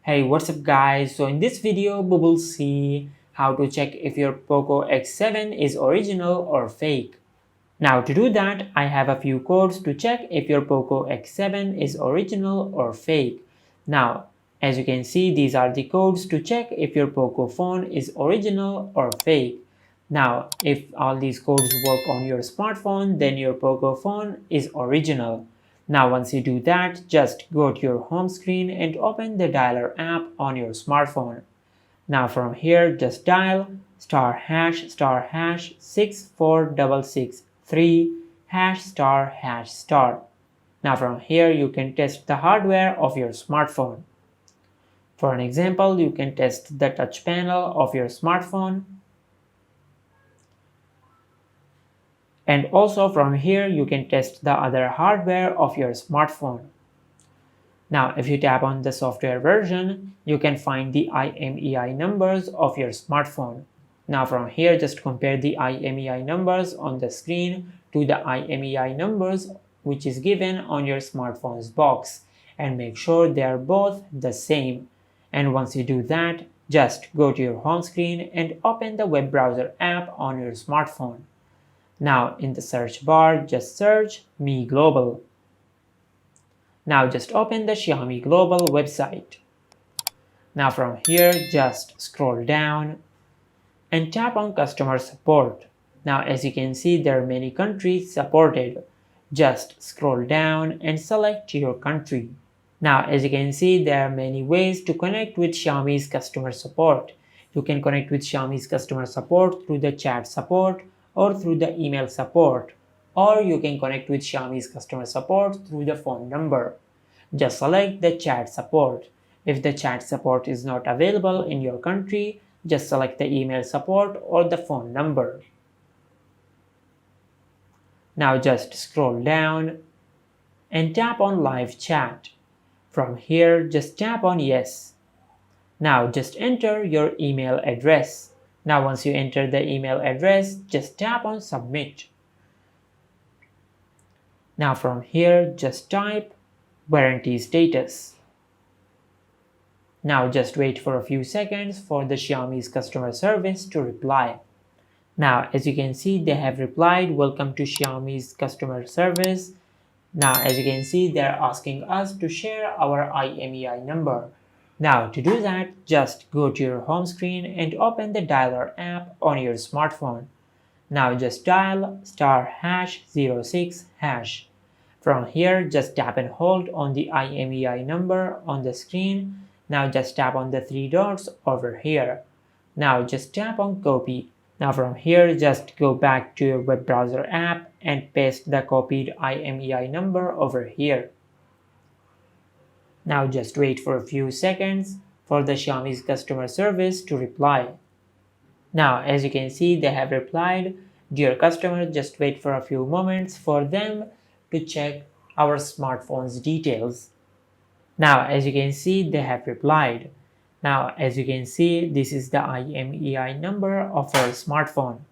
Hey, what's up guys? So in this video we will see how to check if your Poco X7 is original or fake. Now to do that, I have a few codes to check if your Poco X7 is original or fake. Now, as you can see, these are the codes to check if your Poco phone is original or fake. Now, if all these codes work on your smartphone, then your Poco phone is original. Now, once you do that, just go to your home screen and open the dialer app on your smartphone. Now from here, just dial *#* 64663 #*#. Now from here, you can test the hardware of your smartphone. For an example, you can test the touch panel of your smartphone. And also from here, you can test the other hardware of your smartphone. Now, if you tap on the software version, you can find the IMEI numbers of your smartphone. Now from here, just compare the IMEI numbers on the screen to the IMEI numbers which is given on your smartphone's box and make sure they are both the same. And once you do that, just go to your home screen and open the web browser app on your smartphone. Now in the search bar, just search Mi Global. Now just open the Xiaomi Global website. Now from here, just scroll down and tap on customer support. Now as you can see, there are many countries supported. Just scroll down and select your country. Now as you can see, there are many ways to connect with Xiaomi's customer support. You can connect with Xiaomi's customer support through the chat support or through the email support, or you can connect with Xiaomi's customer support through the phone number. Just select the chat support. If the chat support is not available in your country, just select the email support or the phone number. Now just scroll down and tap on live chat. From here, just tap on yes. Now just enter your email address. Now once you enter the email address, just tap on submit. Now from here, just type warranty status. Now just wait for a few seconds for the Xiaomi's customer service to reply. Now as you can see, they have replied, "Welcome to Xiaomi's customer service." Now as you can see, they are asking us to share our IMEI number. Now to do that, just go to your home screen and open the dialer app on your smartphone. Now just dial *#06#. From here, just tap and hold on the IMEI number on the screen. Now just tap on the three dots over here. Now just tap on copy. Now from here, just go back to your web browser app and paste the copied IMEI number over here. Now just wait for a few seconds for the Xiaomi's customer service to reply. Now as you can see, they have replied, "Dear customer, just wait for a few moments for them to check our smartphone's details." Now as you can see, they have replied. Now as you can see, this is the IMEI number of our smartphone.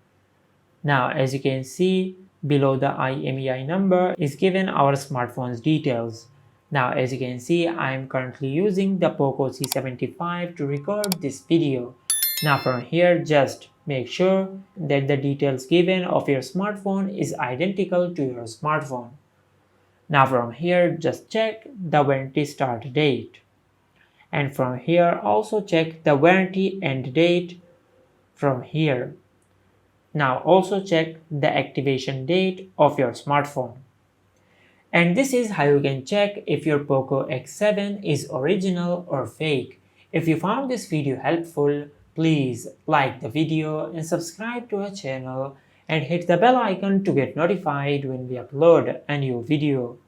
Now as you can see, below the IMEI number is given our smartphone's details. Now as you can see, I am currently using the Poco C75 to record this video. Now from here, just make sure that the details given of your smartphone is identical to your smartphone. Now from here, just check the warranty start date. And from here, also check the warranty end date from here. Now also check the activation date of your smartphone. And this is how you can check if your Poco X7 is original or fake. If you found this video helpful, please like the video and subscribe to our channel and hit the bell icon to get notified when we upload a new video.